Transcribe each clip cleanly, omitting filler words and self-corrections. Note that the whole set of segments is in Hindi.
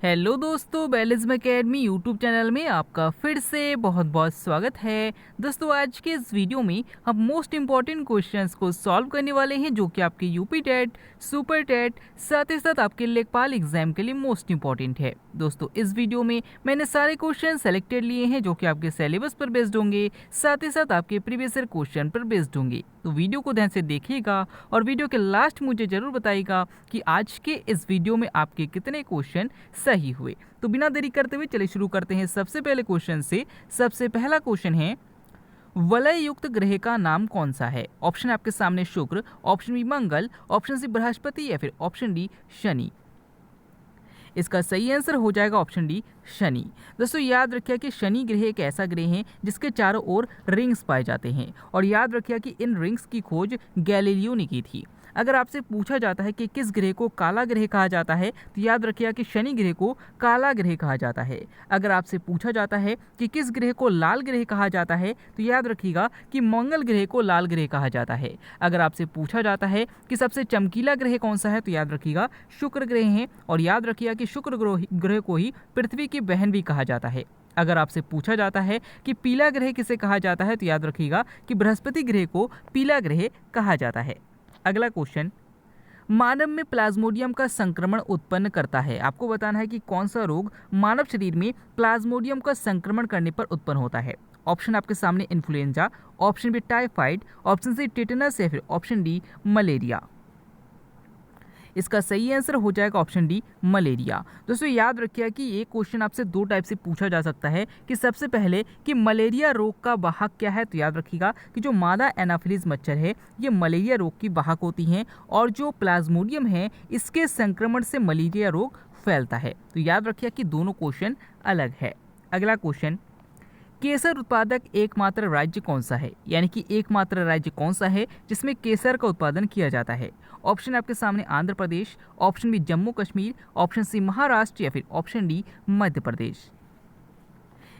हेलो दोस्तों, बैलिज्म एकेडमी यूट्यूब चैनल में आपका फिर से बहुत बहुत स्वागत है। दोस्तों, आज के इस वीडियो में हम मोस्ट इम्पॉर्टेंट क्वेश्चंस को सॉल्व करने वाले हैं जो कि आपके यूपी टेट, सुपर टेट, साथ ही साथ आपके लेखपाल एग्जाम के लिए मोस्ट इम्पॉर्टेंट है। दोस्तों, इस वीडियो में मैंने सारे क्वेश्चन सेलेक्टेड लिए हैं जो कि आपके सिलेबस पर बेस्ड होंगे, साथ ही साथ आपके प्रीवियस ईयर क्वेश्चन पर बेस्ड होंगे। तो वीडियो को ध्यान से देखिएगा और वीडियो के लास्ट मुझे जरूर बताइएगा कि आज के इस वीडियो में आपके कितने क्वेश्चन सही हुए। तो बिना देरी करते हुए चलिए शुरू करते हैं सबसे पहले क्वेश्चन से। सबसे पहला क्वेश्चन है, वलय युक्त ग्रह का नाम कौन सा है? ऑप्शन आपके सामने शुक्र, ऑप्शन बी मंगल, ऑप्शन सी बृहस्पति या फिर ऑप्शन डी शनि। इसका सही आंसर हो जाएगा ऑप्शन डी शनि। दोस्तों, याद रखिए कि शनि ग्रह एक ऐसा ग्रह है जिसके चारों ओर रिंग्स पाए जाते हैं और याद रखिए कि इन रिंग्स की खोज गैलीलियो ने की थी। अगर आपसे पूछा जाता है कि किस ग्रह को काला ग्रह कहा जाता है तो याद रखिएगा कि शनि ग्रह को काला ग्रह कहा जाता है। अगर आपसे पूछा जाता है कि किस ग्रह को लाल ग्रह कहा जाता है तो याद रखिएगा कि मंगल ग्रह को लाल ग्रह कहा जाता है। अगर आपसे पूछा जाता है कि सबसे चमकीला ग्रह कौन सा है तो याद रखिएगा शुक्र ग्रह है और याद रखिएगा कि शुक्र ग्रह को ही पृथ्वी की बहन भी कहा जाता है। अगर आपसे पूछा जाता है कि पीला ग्रह किसे कहा जाता है तो याद रखिएगा कि बृहस्पति ग्रह को पीला ग्रह कहा जाता है। अगला क्वेश्चन, मानव में प्लाज्मोडियम का संक्रमण उत्पन्न करता है। आपको बताना है कि कौन सा रोग मानव शरीर में प्लाज्मोडियम का संक्रमण करने पर उत्पन्न होता है। ऑप्शन आपके सामने influenza, option B typhoid, option C tetanus या फिर ऑप्शन डी मलेरिया। इसका सही आंसर हो जाएगा ऑप्शन डी मलेरिया। दोस्तों, याद रखिए कि ये क्वेश्चन आपसे दो टाइप से पूछा जा सकता है कि सबसे पहले कि मलेरिया रोग का वाहक क्या है तो याद रखिएगा कि जो मादा एनाफिलीज मच्छर है ये मलेरिया रोग की वाहक होती हैं और जो प्लाज्मोडियम है इसके संक्रमण से मलेरिया रोग फैलता है। तो याद रखिए कि दोनों क्वेश्चन अलग है। अगला क्वेश्चन, केसर उत्पादक एकमात्र राज्य कौन सा है? यानी कि एकमात्र राज्य कौन सा है जिसमें केसर का उत्पादन किया जाता है? ऑप्शन आपके सामने Andhra Pradesh, option B Jammu Kashmir, option C Maharashtra या फिर ऑप्शन डी मध्य प्रदेश।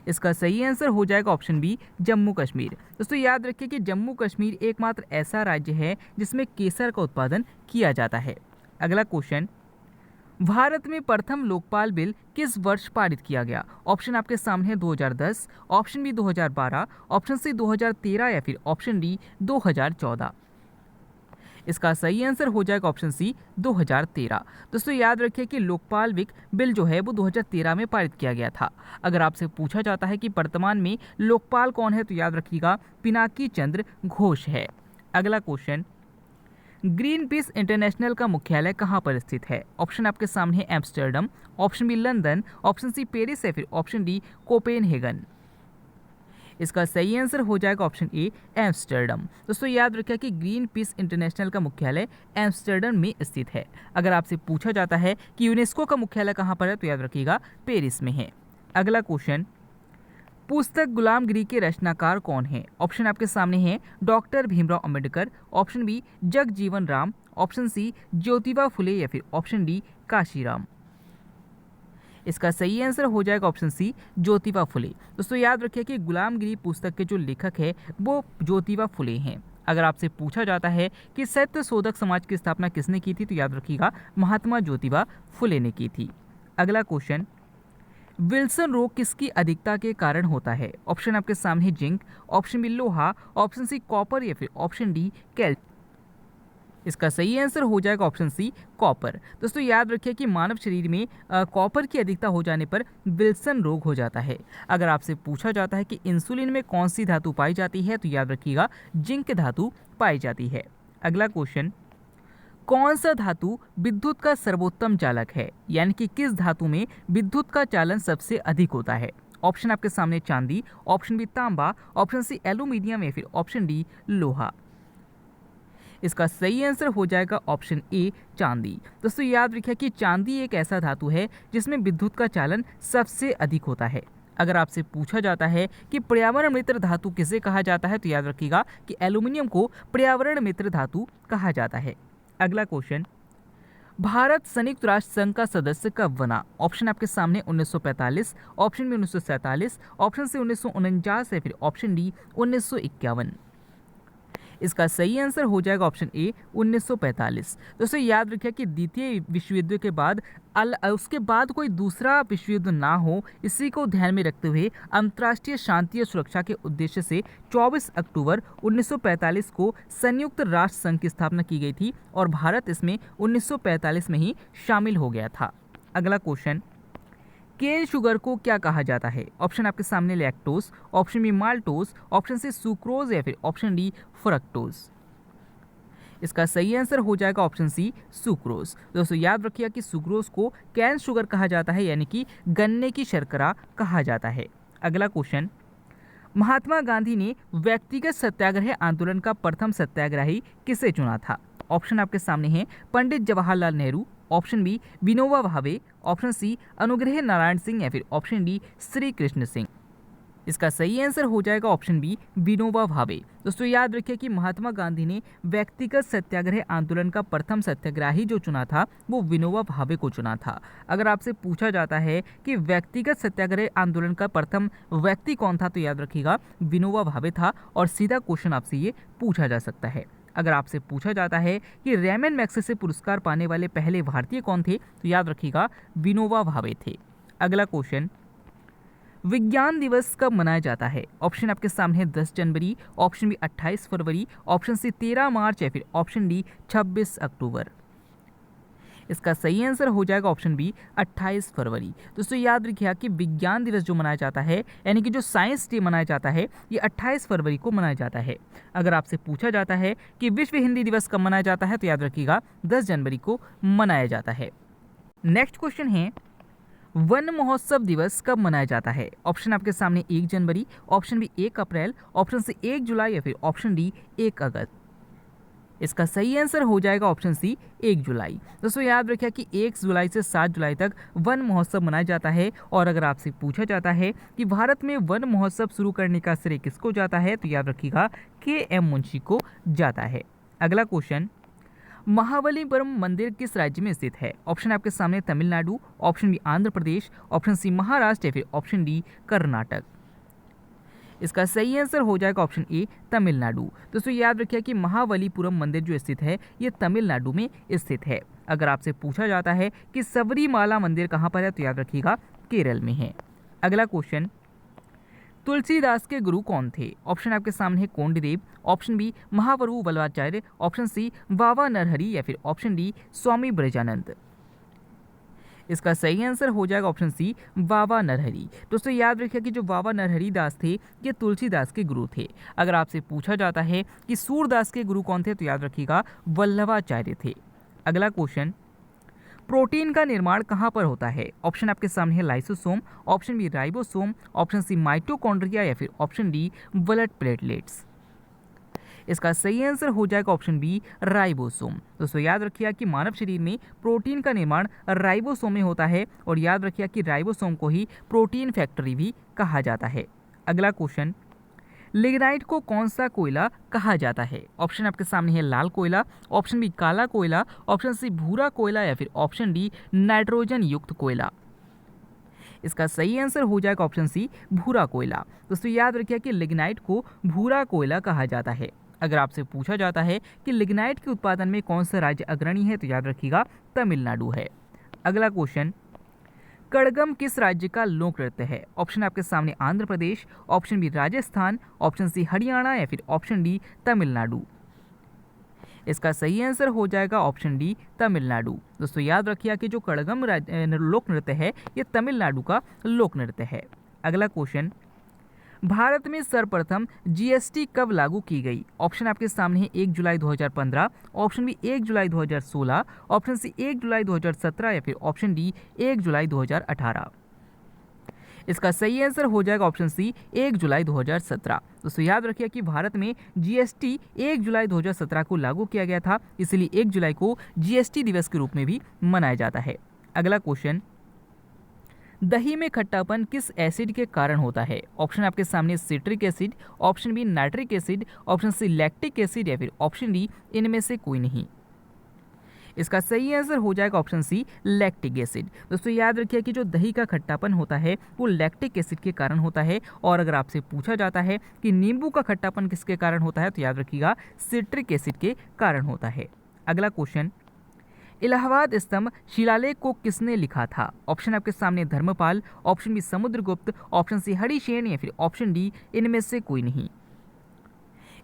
इसका सही आंसर हो जाएगा ऑप्शन बी जम्मू कश्मीर। दोस्तों, याद रखिए कि जम्मू कश्मीर एकमात्र ऐसा राज्य है जिसमें केसर का उत्पादन किया जाता है। अगला क्वेश्चन, भारत में प्रथम लोकपाल बिल किस वर्ष पारित किया गया? ऑप्शन आपके सामने है 2010, ऑप्शन बी 2012, ऑप्शन सी 2013 या फिर ऑप्शन डी 2014। इसका सही आंसर हो जाएगा ऑप्शन सी 2013। दोस्तों, याद रखिए कि लोकपाल बिल जो है वो 2013 में पारित किया गया था। अगर आपसे पूछा जाता है कि वर्तमान में लोकपाल कौन है तो याद रखिएगा पिनाकी चंद्र घोष है। अगला क्वेश्चन, ग्रीन पीस इंटरनेशनल का मुख्यालय कहाँ पर स्थित है? ऑप्शन आपके सामने है Amsterdam, option B London, option C Paris या फिर ऑप्शन डी कोपेनहेगन। इसका सही आंसर हो जाएगा ऑप्शन ए एम्स्टर्डम। दोस्तों, याद रखिए कि ग्रीन पीस इंटरनेशनल का मुख्यालय एम्स्टर्डम में स्थित है। अगर आपसे पूछा जाता है कि यूनेस्को का मुख्यालय कहाँ पर है तो याद रखिएगा पेरिस में है। अगला क्वेश्चन, पुस्तक गुलामगिरी के रचनाकार कौन है? ऑप्शन आपके सामने है doctor Bhimrao Ambedkar, option B Jagjivan Ram, option C Jyotiba Phule या फिर ऑप्शन डी काशीराम। इसका सही आंसर हो जाएगा ऑप्शन सी ज्योतिबा फुले। दोस्तों, याद रखिए कि गुलामगिरी पुस्तक के जो लेखक है वो ज्योतिबा फुले हैं। अगर आपसे पूछा जाता है कि सत्य शोधक समाज की स्थापना किसने की थी तो याद रखिएगा महात्मा ज्योतिबा फुले ने की थी। अगला क्वेश्चन, विल्सन रोग किसकी अधिकता के कारण होता है? ऑप्शन आपके सामने जिंक, ऑप्शन बी लोहा, ऑप्शन सी कॉपर या फिर ऑप्शन डी कैल्शियम। इसका सही आंसर हो जाएगा ऑप्शन सी कॉपर। दोस्तों, याद रखिए कि मानव शरीर में कॉपर की अधिकता हो जाने पर विल्सन रोग हो जाता है। अगर आपसे पूछा जाता है कि इंसुलिन में कौन सी धातु पाई जाती है तो याद रखिएगा जिंक धातु पाई जाती है। अगला क्वेश्चन, कौन सा धातु विद्युत का सर्वोत्तम चालक है? यानी कि किस धातु में विद्युत का चालन सबसे अधिक होता है? ऑप्शन आपके सामने चांदी, ऑप्शन बी तांबा, ऑप्शन सी एल्यूमिनियम या फिर ऑप्शन डी लोहा। इसका सही आंसर हो जाएगा ऑप्शन ए चांदी। दोस्तों, याद रखिए कि चांदी एक ऐसा धातु है जिसमें विद्युत का चालन सबसे अधिक होता है। अगर आपसे पूछा जाता है कि पर्यावरण मित्र धातु किसे कहा जाता है तो याद रखिएगा कि एल्यूमिनियम को पर्यावरण मित्र धातु कहा जाता है। अगला क्वेश्चन, भारत संयुक्त राष्ट्र संघ का सदस्य कब बना? ऑप्शन आपके सामने 1945, ऑप्शन बी 1947, ऑप्शन सी 1949 या फिर ऑप्शन डी 1951। इसका सही आंसर हो जाएगा ऑप्शन ए 1945। दोस्तों याद रखिए कि द्वितीय विश्व युद्ध के बाद उसके बाद कोई दूसरा विश्व युद्ध ना हो, इसी को ध्यान में रखते हुए अंतर्राष्ट्रीय शांति और सुरक्षा के उद्देश्य से 24 अक्टूबर 1945 को संयुक्त राष्ट्र संघ की स्थापना की गई थी और भारत इसमें 1945 में ही शामिल हो गया था। अगला क्वेश्चन, केन शुगर को क्या कहा जाता है? ऑप्शन आपके सामने lactose, option B maltose, option C sucrose या फिर ऑप्शन डी फ्रक्टोज। इसका सही आंसर हो जाएगा ऑप्शन सी सुक्रोज। दोस्तों याद रखिए कि सुक्रोज को कैन शुगर कहा जाता है, यानी कि गन्ने की शर्करा कहा जाता है। अगला क्वेश्चन, महात्मा गांधी ने व्यक्तिगत सत्याग्रह आंदोलन का प्रथम सत्याग्रही किसे चुना था? ऑप्शन आपके सामने हैं Pandit Jawaharlal Nehru, option B Vinoba Bhave, option C Anugrah Narayan Singh या फिर ऑप्शन डी श्री कृष्ण सिंह। इसका सही आंसर हो जाएगा ऑप्शन बी विनोबा भावे। दोस्तों याद रखिए कि महात्मा गांधी ने व्यक्तिगत सत्याग्रह आंदोलन का प्रथम सत्याग्रही जो चुना था वो विनोबा भावे को चुना था। अगर आपसे पूछा जाता है कि व्यक्तिगत सत्याग्रह आंदोलन का प्रथम व्यक्ति कौन था, तो याद रखिएगा विनोबा भावे था और सीधा क्वेश्चन आपसे ये पूछा जा सकता है। अगर आपसे पूछा जाता है कि रेमन मैग्सेसे पुरस्कार पाने वाले पहले भारतीय कौन थे, तो याद रखिएगा विनोबा भावे थे। अगला क्वेश्चन, विज्ञान दिवस कब मनाया जाता है? ऑप्शन आपके सामने है 10 जनवरी, ऑप्शन बी 28 फरवरी, ऑप्शन सी 13 मार्च या फिर ऑप्शन डी 26 अक्टूबर। इसका सही आंसर हो जाएगा ऑप्शन बी 28 फरवरी। दोस्तों याद रखिए कि विज्ञान दिवस जो मनाया जाता है, यानी कि जो साइंस डे मनाया जाता है, ये 28 फरवरी को मनाया जाता है। अगर आपसे पूछा जाता है कि विश्व हिंदी दिवस कब मनाया जाता है, तो याद रखिएगा 10 जनवरी को मनाया जाता है। नेक्स्ट क्वेश्चन है, वन महोत्सव दिवस कब मनाया जाता है? ऑप्शन आपके सामने 1 जनवरी, ऑप्शन बी 1 अप्रैल, ऑप्शन सी 1 जुलाई या फिर ऑप्शन डी 1 अगस्त। इसका सही आंसर हो जाएगा ऑप्शन सी 1 जुलाई। दोस्तों याद रखिए कि 1 जुलाई से 7 जुलाई तक वन महोत्सव मनाया जाता है। और अगर आपसे पूछा जाता है कि भारत में वन महोत्सव शुरू करने का श्रेय किसको जाता है, तो याद रखिएगा के.एम. मुंशी को जाता है। अगला क्वेश्चन, महाबलीपुरम मंदिर किस राज्य में स्थित है? ऑप्शन आपके सामने Tamil Nadu, option B Andhra Pradesh, option C Maharashtra या फिर ऑप्शन डी कर्नाटक। इसका सही आंसर हो जाएगा ऑप्शन ए तमिलनाडु। दोस्तों याद रखिए कि महाबलीपुरम मंदिर जो स्थित है ये तमिलनाडु में स्थित है। अगर आपसे पूछा जाता है कि सबरीमाला मंदिर कहाँ पर है, तो याद रखिएगा केरल में है। अगला क्वेश्चन, तुलसीदास के गुरु कौन थे? ऑप्शन आपके सामने है कोंडदेव, ऑप्शन बी महाप्रभु वल्लभाचार्य, ऑप्शन सी बाबा नरहरि या फिर ऑप्शन डी स्वामी ब्रजानंद। इसका सही आंसर हो जाएगा ऑप्शन सी बाबा नरहरि। दोस्तों याद रखिए कि जो बाबा नरहरि दास थे ये तुलसीदास के गुरु थे। अगर आपसे पूछा जाता है कि सूरदास के गुरु कौन थे, तो याद रखिएगा वल्लभाचार्य थे। अगला क्वेश्चन, प्रोटीन का निर्माण कहाँ पर होता है? ऑप्शन आपके सामने है lysosome, option B ribosome, option C mitochondria या फिर ऑप्शन डी ब्लड प्लेटलेट्स। इसका सही आंसर हो जाएगा ऑप्शन बी राइबोसोम। दोस्तों याद रखिए कि मानव शरीर में प्रोटीन का निर्माण राइबोसोम में होता है और याद रखिए कि राइबोसोम को ही प्रोटीन फैक्ट्री भी कहा जाता है। अगला क्वेश्चन, लिग्नाइट को कौन सा कोयला कहा जाता है? ऑप्शन आपके सामने है लाल कोयला, ऑप्शन बी काला कोयला, ऑप्शन सी भूरा कोयला या फिर ऑप्शन डी नाइट्रोजन युक्त कोयला। इसका सही आंसर हो जाएगा ऑप्शन सी भूरा कोयला। दोस्तों याद रखिए कि लिग्नाइट को भूरा कोयला कहा जाता है। अगर आपसे पूछा जाता है कि लिग्नाइट के उत्पादन में कौन सा राज्य अग्रणी है, तो याद रखिएगा तमिलनाडु है। अगला क्वेश्चन, कड़गम किस राज्य का लोक नृत्य है? ऑप्शन आपके सामने Andhra Pradesh, option B Rajasthan, option C Haryana या फिर ऑप्शन डी तमिलनाडु। इसका सही आंसर हो जाएगा ऑप्शन डी तमिलनाडु। दोस्तों याद रखिए कि जो कड़गम लोक नृत्य है ये तमिलनाडु का लोक नृत्य है। अगला क्वेश्चन, भारत में सर्वप्रथम जीएसटी कब लागू की गई? ऑप्शन आपके सामने है 1 जुलाई 2015, ऑप्शन बी 1 जुलाई 2016, ऑप्शन सी 1 जुलाई 2017 या फिर ऑप्शन डी 1 जुलाई 2018। इसका सही आंसर हो जाएगा ऑप्शन सी 1 जुलाई 2017। दोस्तों याद रखिए कि भारत में जीएसटी 1 जुलाई 2017 को लागू किया गया था, इसलिए 1 जुलाई को जीएसटी दिवस के रूप में भी मनाया जाता है। अगला क्वेश्चन, दही में खट्टापन किस एसिड के कारण होता है? ऑप्शन आपके सामने citric acid, option B nitric acid, option C lactic acid या फिर ऑप्शन डी इनमें से कोई नहीं। इसका सही आंसर हो जाएगा ऑप्शन सी लैक्टिक एसिड। दोस्तों याद रखिए कि जो दही का खट्टापन होता है वो लैक्टिक एसिड के कारण होता है। और अगर आपसे पूछा जाता है कि नींबू का खट्टापन किसके कारण होता है तो याद रखिएगा सिट्रिक एसिड के कारण होता है। अगला क्वेश्चन, इलाहाबाद स्तंभ शिलालेख को किसने लिखा था? ऑप्शन आपके सामने Dharmapal, option B Samudragupta, option C Harishena या फिर ऑप्शन डी इनमें से कोई नहीं।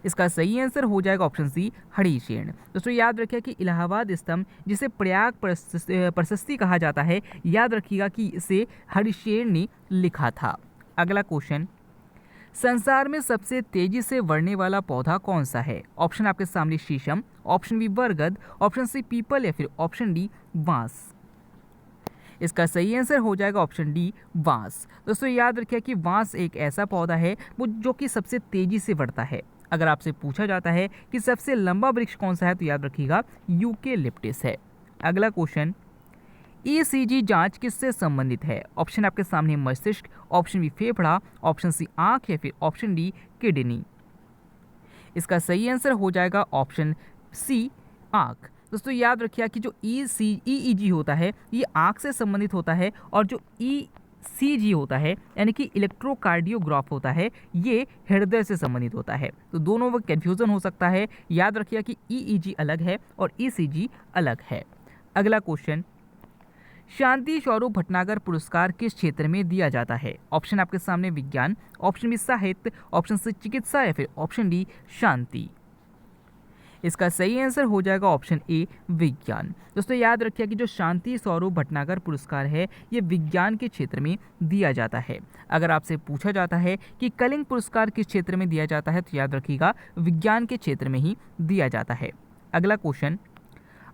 इसका सही आंसर हो जाएगा ऑप्शन सी हरिशेन। दोस्तों याद रखिए कि इलाहाबाद स्तंभ जिसे प्रयाग प्रशस्ति कहा जाता है, याद रखिएगा कि इसे हरिशेन ने लिखा था। अगला क्वेश्चन, संसार में सबसे तेजी से बढ़ने वाला पौधा कौन सा है? ऑप्शन आपके सामने शीशम, ऑप्शन बी बरगद, ऑप्शन सी पीपल या फिर ऑप्शन डी बांस। इसका सही आंसर हो जाएगा ऑप्शन डी बांस। दोस्तों याद रखिए कि बांस एक ऐसा पौधा है वो जो कि सबसे तेजी से बढ़ता है। अगर आपसे पूछा जाता है कि सबसे लंबा वृक्ष कौन सा है तो याद रखिएगा यूकेलिप्टस है। अगला क्वेश्चन, ईसीजी जांच किससे संबंधित है? ऑप्शन आपके सामने मस्तिष्क, ऑप्शन बी फेफड़ा, ऑप्शन सी आंख या फिर ऑप्शन डी किडनी। इसका सही आंसर हो जाएगा ऑप्शन सी आंख। दोस्तों याद रखिए कि जो ईईजी होता है ये आंख से संबंधित होता है और जो ईसीजी होता है यानी कि इलेक्ट्रोकार्डियोग्राफ होता है ये हृदय से संबंधित होता है। तो दोनों में कन्फ्यूजन हो सकता है। याद रखिए कि ईईजी अलग है और ईसीजी अलग है। अगला क्वेश्चन, शांति स्वरूप भटनागर पुरस्कार किस क्षेत्र में दिया जाता है? ऑप्शन आपके सामने विज्ञान, ऑप्शन बी साहित्य, ऑप्शन सी चिकित्सा या फिर ऑप्शन डी शांति। इसका सही आंसर हो जाएगा ऑप्शन ए विज्ञान। दोस्तों याद रखिए कि जो शांति स्वरूप भटनागर पुरस्कार है ये विज्ञान के क्षेत्र में दिया जाता है। अगर आपसे पूछा जाता है कि कलिंग पुरस्कार किस क्षेत्र में दिया जाता है तो याद रखिएगा विज्ञान के क्षेत्र में ही दिया जाता है। अगला क्वेश्चन,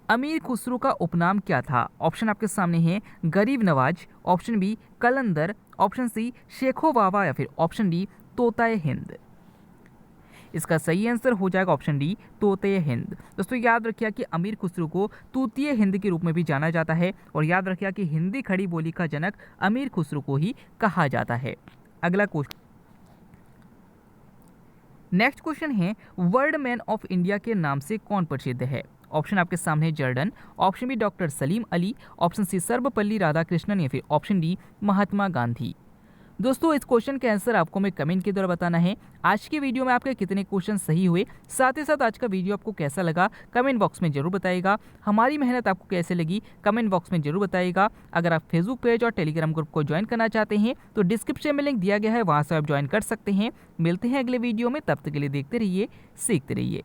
अमीर खुसरो का उपनाम क्या था? ऑप्शन आपके सामने है गरीब नवाज, ऑप्शन बी कलंदर, ऑप्शन सी शेखो बाबा या फिर ऑप्शन डी तोताए हिंद। इसका सही आंसर हो जाएगा ऑप्शन डी तोताए हिंद। दोस्तों याद रखिए कि अमीर खुसरो को तूतीय हिंद के रूप में भी जाना जाता है और याद रखिए कि हिंदी खड़ी बोली का जनक अमीर खुसरो को ही कहा जाता है। अगला क्वेश्चन, नेक्स्ट क्वेश्चन है वर्ल्ड मैन ऑफ इंडिया के नाम से कौन प्रसिद्ध है? ऑप्शन आपके सामने Jerdon, option B doctor Salim Ali, option C Sarvepalli Radhakrishnan या फिर ऑप्शन डी महात्मा गांधी। दोस्तों इस क्वेश्चन के आंसर आपको मैं कमेंट के द्वारा बताना है। आज की वीडियो में आपके कितने क्वेश्चन सही हुए, साथ ही साथ आज का वीडियो आपको कैसा लगा कमेंट बॉक्स में जरूर बताइएगा। हमारी मेहनत आपको कैसे लगी कमेंट बॉक्स में जरूर बताइएगा। अगर आप फेसबुक पेज और टेलीग्राम ग्रुप को ज्वाइन करना चाहते हैं तो डिस्क्रिप्शन में लिंक दिया गया है, वहाँ से आप ज्वाइन कर सकते हैं। मिलते हैं अगले वीडियो में, तब तक के लिए देखते रहिए, सीखते रहिए।